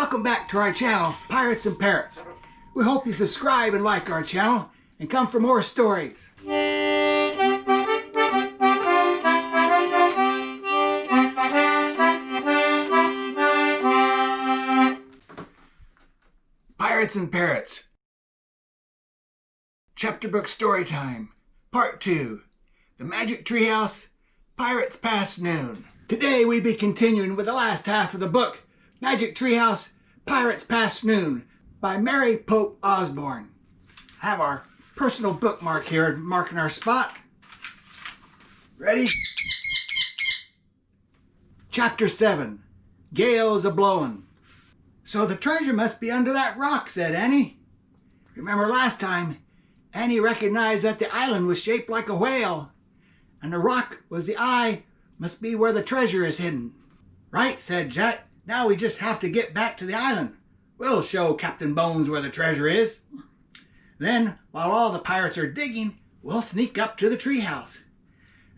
Welcome back to our channel, Pirates and Parrots. We hope you subscribe and like our channel and come for more stories. Pirates and Parrots. Chapterbook Storytime, Part 2. The Magic Treehouse, Pirates Past Noon. Today we be continuing with the last half of the book, Magic Treehouse, Pirates Past Noon, by Mary Pope Osborne. I have our personal bookmark here, marking our spot. Ready? Chapter 7, Gales a-blowin'. So the treasure must be under that rock, said Annie. Remember last time, Annie recognized that the island was shaped like a whale, and the rock was the eye, must be where the treasure is hidden. Right, said Jack. Now we just have to get back to the island. We'll show Captain Bones where the treasure is. Then, while all the pirates are digging, we'll sneak up to the treehouse.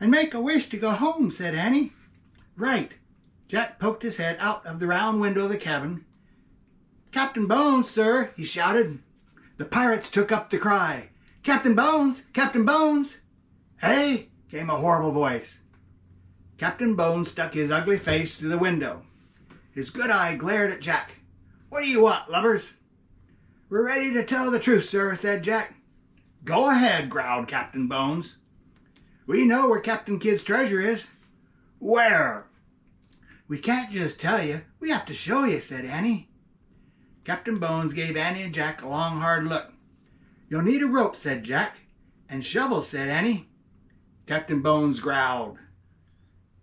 And make a wish to go home, said Annie. Right. Jack poked his head out of the round window of the cabin. Captain Bones, sir, he shouted. The pirates took up the cry. Captain Bones! Captain Bones! Hey, came a horrible voice. Captain Bones stuck his ugly face through the window. His good eye glared at Jack. What do you want, lubbers? We're ready to tell the truth, sir, said Jack. Go ahead, growled Captain Bones. We know where Captain Kidd's treasure is. Where? We can't just tell you. We have to show you, said Annie. Captain Bones gave Annie and Jack a long, hard look. You'll need a rope, said Jack. And shovels, said Annie. Captain Bones growled.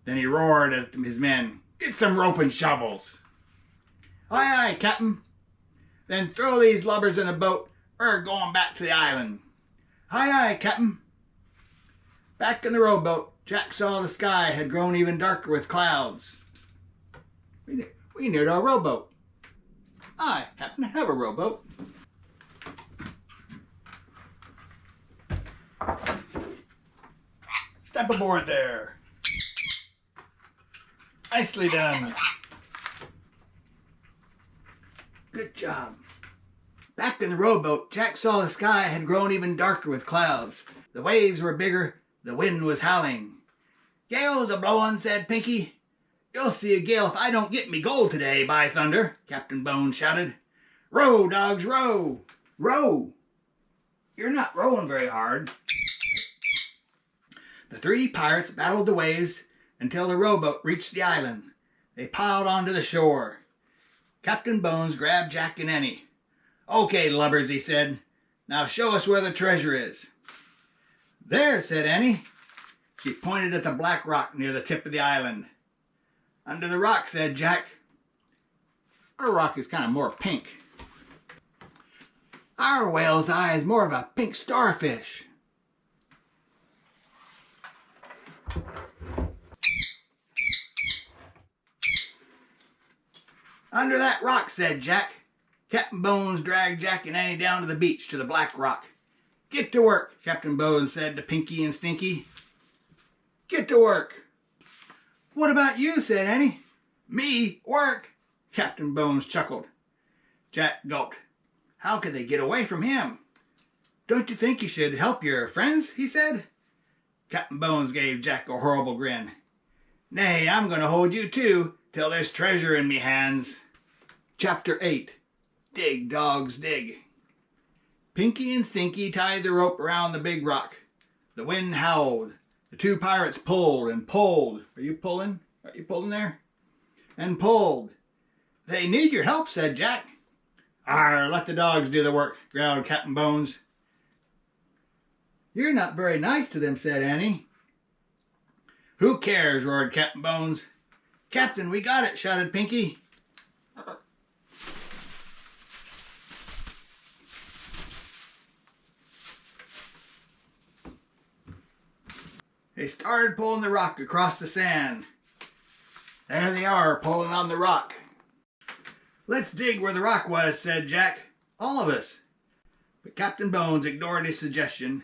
Then he roared at his men. Get some rope and shovels. Aye, aye, Captain. Then throw these lubbers in the boat. We're going back to the island. Aye, aye, Captain. Back in the rowboat, Jack saw the sky had grown even darker with clouds. We neared our rowboat. I happen to have a rowboat. Step aboard there. Nicely done. Good job. Back in the rowboat, Jack saw the sky had grown even darker with clouds. The waves were bigger, the wind was howling. Gales a-blowin', said Pinky. You'll see a gale if I don't get me gold today, by thunder, Captain Bones shouted. Row, dogs, row! Row! You're not rowing very hard. The three pirates battled the waves until the rowboat reached the island. They piled onto the shore. Captain Bones grabbed Jack and Annie. Okay, lubbers, he said. Now show us where the treasure is. There, said Annie. She pointed at the black rock near the tip of the island. Under the rock, said Jack. Our rock is kind of more pink. Our whale's eye is more of a pink starfish. Under that rock, said Jack. Captain Bones dragged Jack and Annie down to the beach to the black rock. Get to work, Captain Bones said to Pinky and Stinky. Get to work. What about you, said Annie. Me? Work? Captain Bones chuckled. Jack gulped. How could they get away from him? Don't you think you should help your friends, he said. Captain Bones gave Jack a horrible grin. Nay, I'm going to hold you too, till there's treasure in me hands. Chapter 8. Dig, dogs, dig. Pinky and Stinky tied the rope around the big rock. The wind howled. The two pirates pulled and pulled. Are you pulling? Are you pulling there? And pulled. They need your help, said Jack. Arr, let the dogs do the work, growled Captain Bones. You're not very nice to them, said Annie. Who cares, roared Captain Bones. Captain, we got it, shouted Pinky. They started pulling the rock across the sand. There they are, pulling on the rock. Let's dig where the rock was, said Jack. All of us. But Captain Bones ignored his suggestion.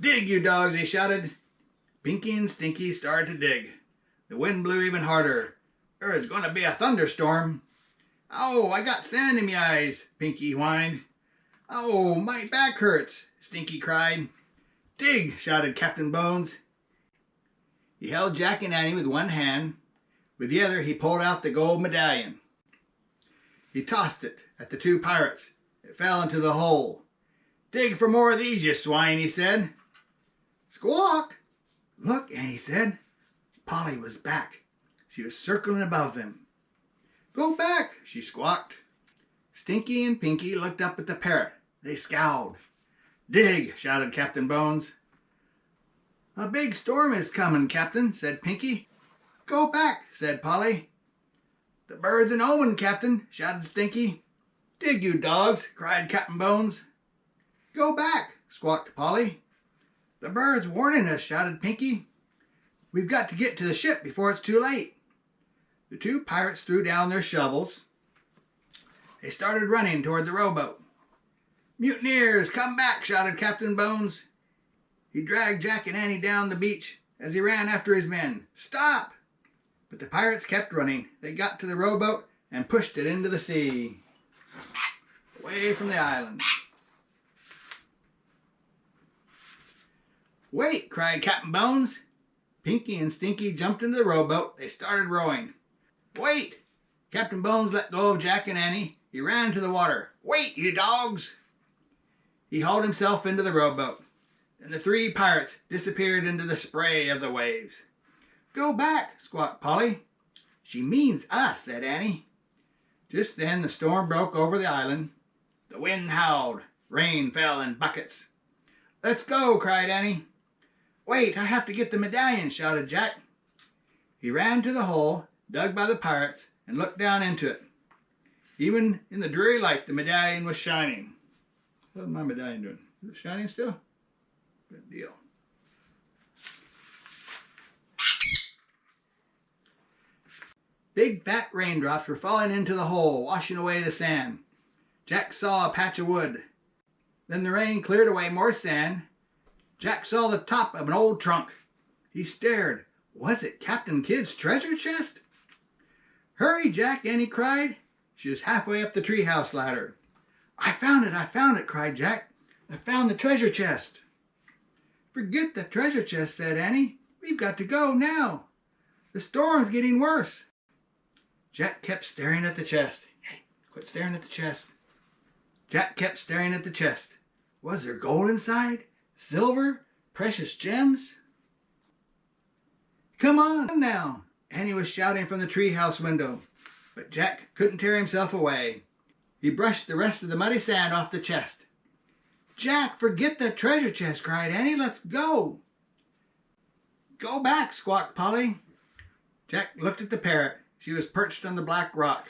Dig, you dogs, he shouted. Pinky and Stinky started to dig. The wind blew even harder. There was going to be a thunderstorm. "Oh, I got sand in my eyes," Pinky whined. "Oh, my back hurts," Stinky cried. "Dig!" shouted Captain Bones. He held Jack and Annie with one hand. With the other, he pulled out the gold medallion. He tossed it at the two pirates. It fell into the hole. "Dig for more of these, you swine," he said. "Squawk!" "Look," Annie said. Polly was back. She was circling above them. "Go back," she squawked. Stinky and Pinky looked up at the parrot. They scowled. "Dig!" shouted Captain Bones. "A big storm is coming, Captain," said Pinky. "Go back," said Polly. "The bird's an omen, Captain," shouted Stinky. "Dig, you dogs," cried Captain Bones. "Go back," squawked Polly. "The bird's warning us," shouted Pinky. "We've got to get to the ship before it's too late." The two pirates threw down their shovels. They started running toward the rowboat. "Mutineers, come back," shouted Captain Bones. He dragged Jack and Annie down the beach as he ran after his men. "Stop!" But the pirates kept running. They got to the rowboat and pushed it into the sea, away from the island. "Wait!" cried Captain Bones. Pinky and Stinky jumped into the rowboat. They started rowing. "Wait!" Captain Bones let go of Jack and Annie. He ran to the water. "Wait, you dogs!" He hauled himself into the rowboat. Then the three pirates disappeared into the spray of the waves. "Go back," squawked Polly. "She means us," said Annie. Just then the storm broke over the island. The wind howled. Rain fell in buckets. "Let's go," cried Annie. "Wait, I have to get the medallion," shouted Jack. He ran to the hole dug by the pirates and looked down into it. Even in the dreary light, the medallion was shining. What's my medallion doing? Is it shining still? Good deal. Big fat raindrops were falling into the hole, washing away the sand. Jack saw a patch of wood. Then the rain cleared away more sand. Jack saw the top of an old trunk. He stared. Was it Captain Kidd's treasure chest? "Hurry, Jack!" Annie cried. She was halfway up the treehouse ladder. I found it, cried Jack. "I found the treasure chest." "Forget the treasure chest," said Annie. "We've got to go now. The storm's getting worse." Jack kept staring at the chest. "Hey, quit staring at the chest." Jack kept staring at the chest. Was there gold inside? Silver? Precious gems? "Come on now!" Annie was shouting from the treehouse window. But Jack couldn't tear himself away. He brushed the rest of the muddy sand off the chest. "Jack, forget the treasure chest," cried Annie. "Let's go." "Go back," squawked Polly. Jack looked at the parrot. She was perched on the black rock.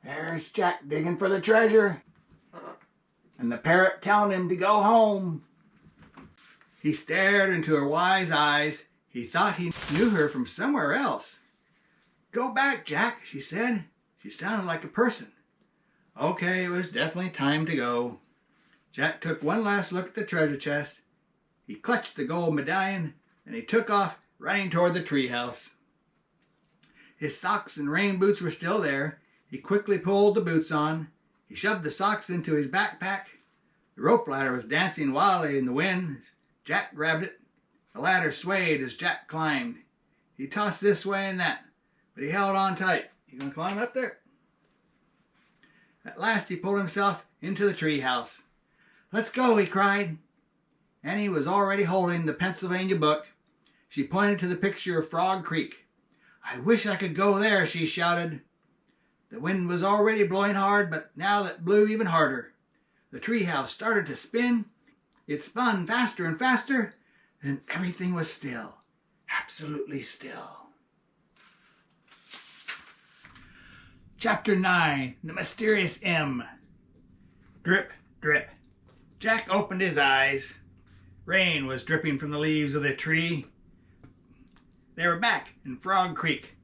"There's Jack digging for the treasure, and the parrot telling him to go home." He stared into her wise eyes. He thought he knew her from somewhere else. "Go back, Jack," she said. She sounded like a person. Okay, it was definitely time to go. Jack took one last look at the treasure chest. He clutched the gold medallion, and he took off, running toward the treehouse. His socks and rain boots were still there. He quickly pulled the boots on. He shoved the socks into his backpack. The rope ladder was dancing wildly in the wind. Jack grabbed it. The ladder swayed as Jack climbed. He tossed this way and that, but he held on tight. "You gonna climb up there?" At last he pulled himself into the treehouse. "Let's go," he cried. Annie was already holding the Pennsylvania book. She pointed to the picture of Frog Creek. "I wish I could go there," she shouted. The wind was already blowing hard, but now it blew even harder. The treehouse started to spin. It spun faster and faster. Then everything was still, absolutely still. Chapter 9, The Mysterious M. Drip, drip. Jack opened his eyes. Rain was dripping from the leaves of the tree. They were back in Frog Creek.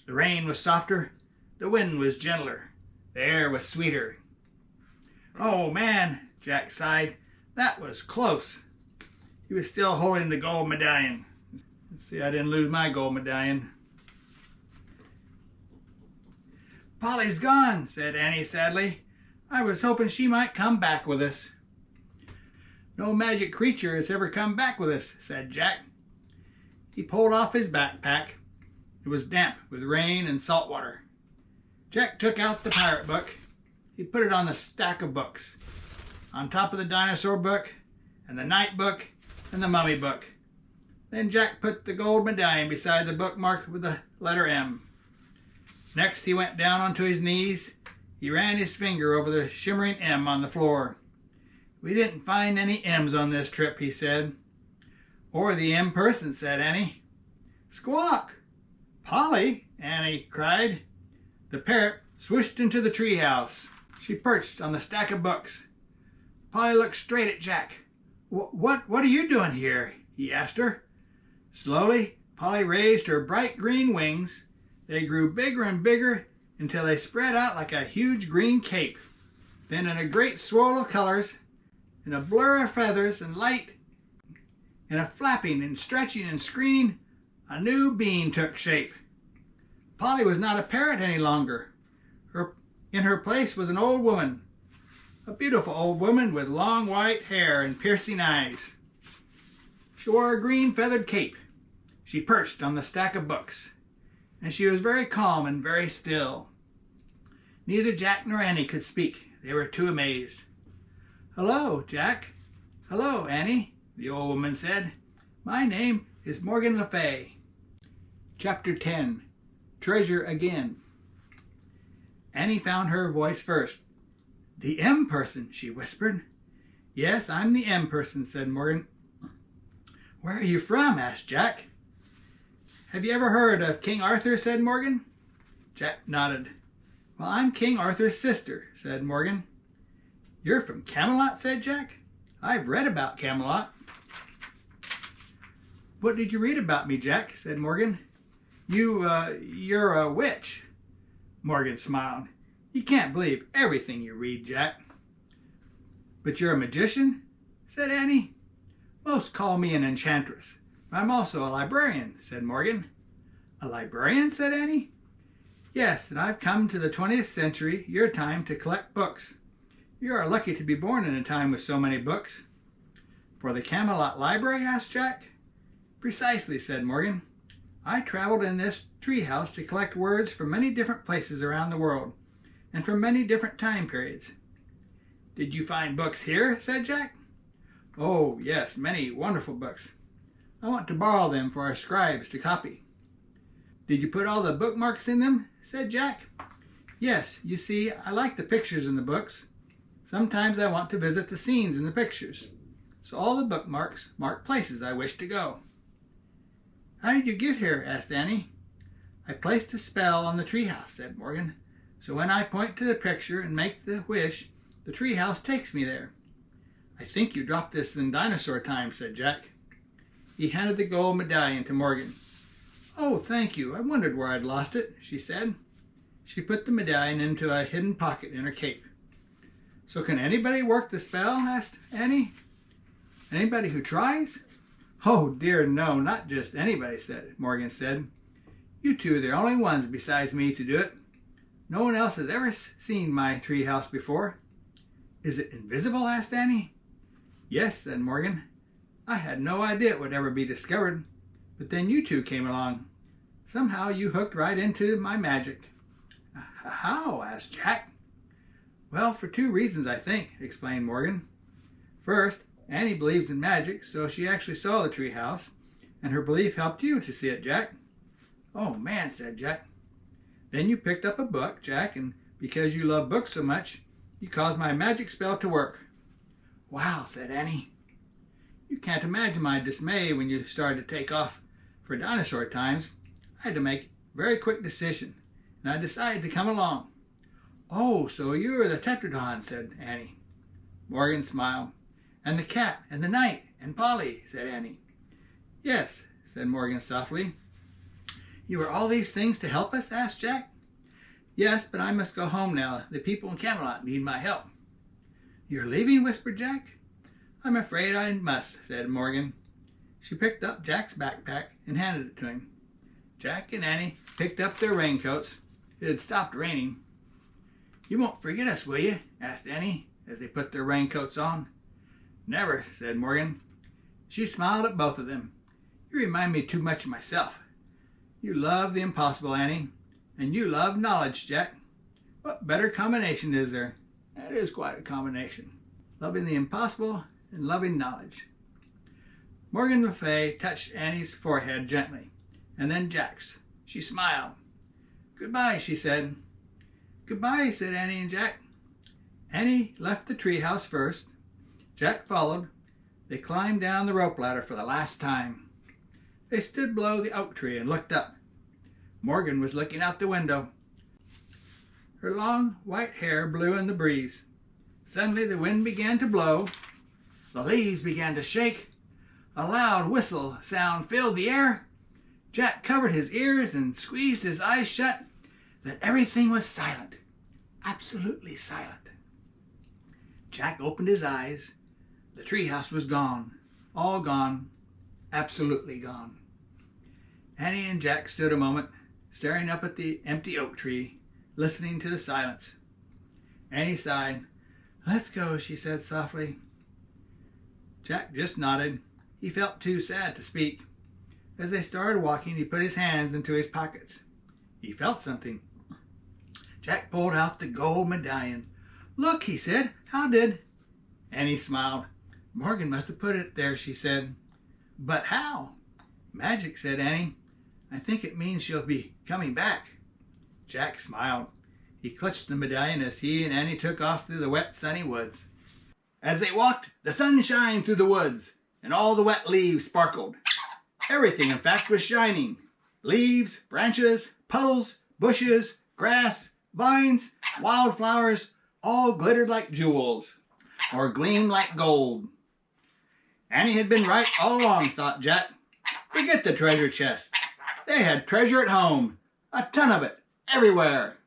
The rain was softer. The wind was gentler. The air was sweeter. "Oh, man," Jack sighed. "That was close." He was still holding the gold medallion. Let's see, I didn't lose my gold medallion. Polly's gone, said Annie sadly. I was hoping she might come back with us. No magic creature has ever come back with us, said Jack. He pulled off his backpack. It was damp with rain and salt water. Jack took out the pirate book. He put it on the stack of books, on top of the dinosaur book, and the night book, and the mummy book. Then Jack put the gold medallion beside the bookmark with the letter M. Next he went down onto his knees. He ran his finger over the shimmering M on the floor. We didn't find any M's on this trip, he said. Or the M person, said Annie. Squawk! Polly, Annie cried. The parrot swooshed into the treehouse. She perched on the stack of books. Polly looked straight at Jack. What are you doing here? He asked her. Slowly, Polly raised her bright green wings. They grew bigger and bigger until they spread out like a huge green cape. Then in a great swirl of colors, in a blur of feathers and light, in a flapping and stretching and screaming, a new being took shape. Polly was not a parrot any longer. In her place was an old woman, a beautiful old woman with long white hair and piercing eyes. She wore a green feathered cape. She perched on the stack of books, and she was very calm and very still. Neither Jack nor Annie could speak. They were too amazed. Hello, Jack. Hello, Annie, the old woman said. My name is Morgan Le Fay. Chapter 10. Treasure Again. Annie found her voice first. The M person, she whispered. Yes, I'm the M person, said Morgan. Where are you from? Asked Jack. Have you ever heard of King Arthur? Said Morgan. Jack nodded. Well, I'm King Arthur's sister, said Morgan. You're from Camelot? Said Jack. I've read about Camelot. What did you read about me, Jack? Said Morgan. You're a witch. Morgan smiled. You can't believe everything you read, Jack. But you're a magician? Said Annie. Most call me an enchantress. I'm also a librarian, said Morgan. A librarian? Said Annie. Yes, and I've come to the 20th century, your time, to collect books. You are lucky to be born in a time with so many books. For the Camelot Library? Asked Jack. Precisely, said Morgan. I traveled in this treehouse to collect words from many different places around the world, and from many different time periods. Did you find books here? Said Jack. Oh, yes, many wonderful books. I want to borrow them for our scribes to copy. Did you put all the bookmarks in them? Said Jack. Yes, you see, I like the pictures in the books. Sometimes I want to visit the scenes in the pictures. So all the bookmarks mark places I wish to go. How did you get here? Asked Annie. I placed a spell on the treehouse, said Morgan. So when I point to the picture and make the wish, the treehouse takes me there. I think you dropped this in dinosaur time, said Jack. He handed the gold medallion to Morgan. Oh, thank you. I wondered where I'd lost it, she said. She put the medallion into a hidden pocket in her cape. So can anybody work the spell? Asked Annie. Anybody who tries? Oh dear, no, not just anybody, Morgan said. You two are the only ones besides me to do it. No one else has ever seen my treehouse before. Is it invisible? Asked Annie. Yes, said Morgan. I had no idea it would ever be discovered, but then you two came along. Somehow you hooked right into my magic. How? Asked Jack. Well, for two reasons, I think, explained Morgan. First, Annie believes in magic, so she actually saw the treehouse, and her belief helped you to see it, Jack. Oh, man, said Jack. Then you picked up a book, Jack, and because you love books so much, you caused my magic spell to work. Wow, said Annie. You can't imagine my dismay when you started to take off for dinosaur times. I had to make a very quick decision, and I decided to come along. Oh, so you're the Tetragrammaton, said Annie. Morgan smiled. And the cat, and the knight, and Polly, said Annie. Yes, said Morgan softly. You are all these things to help us? Asked Jack. Yes, but I must go home now. The people in Camelot need my help. You're leaving? Whispered Jack. I'm afraid I must, said Morgan. She picked up Jack's backpack and handed it to him. Jack and Annie picked up their raincoats. It had stopped raining. "You won't forget us, will you?" asked Annie as they put their raincoats on. "Never," said Morgan. She smiled at both of them. "You remind me too much of myself. You love the impossible, Annie, and you love knowledge, Jack. What better combination is there?" That is quite a combination. Loving the impossible and loving knowledge. Morgan Le Fay touched Annie's forehead gently, and then Jack's. She smiled. "Goodbye," she said. "Goodbye," said Annie and Jack. Annie left the treehouse first. Jack followed. They climbed down the rope ladder for the last time. They stood below the oak tree and looked up. Morgan was looking out the window. Her long white hair blew in the breeze. Suddenly the wind began to blow. The leaves began to shake. A loud whistle sound filled the air. Jack covered his ears and squeezed his eyes shut. Then everything was silent. Absolutely silent. Jack opened his eyes. The treehouse was gone. All gone. Absolutely gone. Annie and Jack stood a moment, staring up at the empty oak tree, listening to the silence. Annie sighed. "Let's go," she said softly. Jack just nodded. He felt too sad to speak. As they started walking, he put his hands into his pockets. He felt something. Jack pulled out the gold medallion. "Look," he said. "How did—" Annie smiled. "Morgan must have put it there," she said. "But how?" "Magic," said Annie. "I think it means she'll be coming back." Jack smiled. He clutched the medallion as he and Annie took off through the wet, sunny woods. As they walked, the sun shined through the woods, and all the wet leaves sparkled. Everything, in fact, was shining. Leaves, branches, puddles, bushes, grass, vines, wildflowers, all glittered like jewels, or gleamed like gold. Annie had been right all along, thought Jack. Forget the treasure chest. They had treasure at home, a ton of it, everywhere.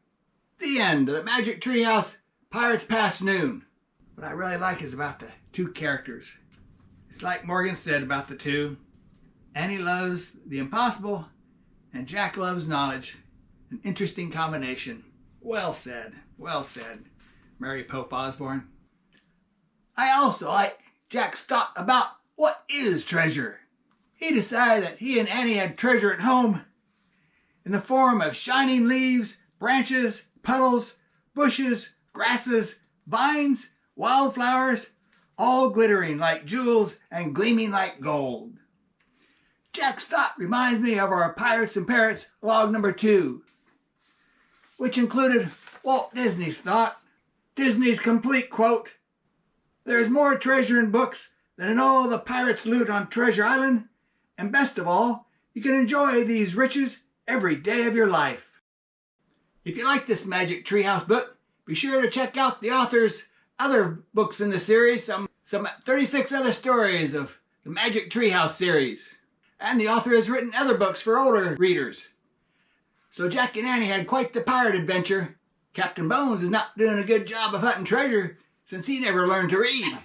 The end of the Magic Treehouse, Pirates Past Noon. What I really like is about the two characters. It's like Morgan said about the two. Annie loves the impossible, and Jack loves knowledge. An interesting combination. Well said, well said, Mary Pope Osborne. I also like Jack's thought about what is treasure. He decided that he and Annie had treasure at home in the form of shining leaves, branches, puddles, bushes, grasses, vines, wildflowers, all glittering like jewels and gleaming like gold. Jack's thought reminds me of our Pirates and Parrots log number 2, which included Walt Disney's thought. Disney's complete quote, "There's more treasure in books than in all the pirates' loot on Treasure Island, and best of all, you can enjoy these riches every day of your life." If you like this Magic Treehouse book, be sure to check out the author's other books in the series, some 36 other stories of the Magic Treehouse series. And the author has written other books for older readers. So Jack and Annie had quite the pirate adventure. Captain Bones is not doing a good job of hunting treasure since he never learned to read.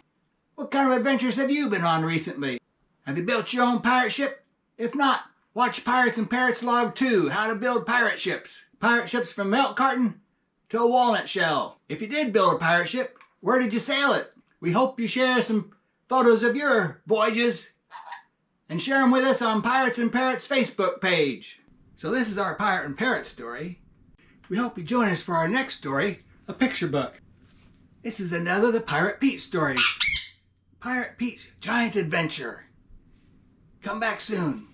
What kind of adventures have you been on recently? Have you built your own pirate ship? If not, watch Pirates and Parrots Log 2, How to Build Pirate Ships. Pirate ships from milk carton to a walnut shell. If you did build a pirate ship, where did you sail it? We hope you share some photos of your voyages and share them with us on Pirates and Parrots Facebook page. So this is our Pirate and Parrot story. We hope you join us for our next story, a picture book. This is another of the Pirate Pete stories. Pirate Pete's Giant Adventure. Come back soon.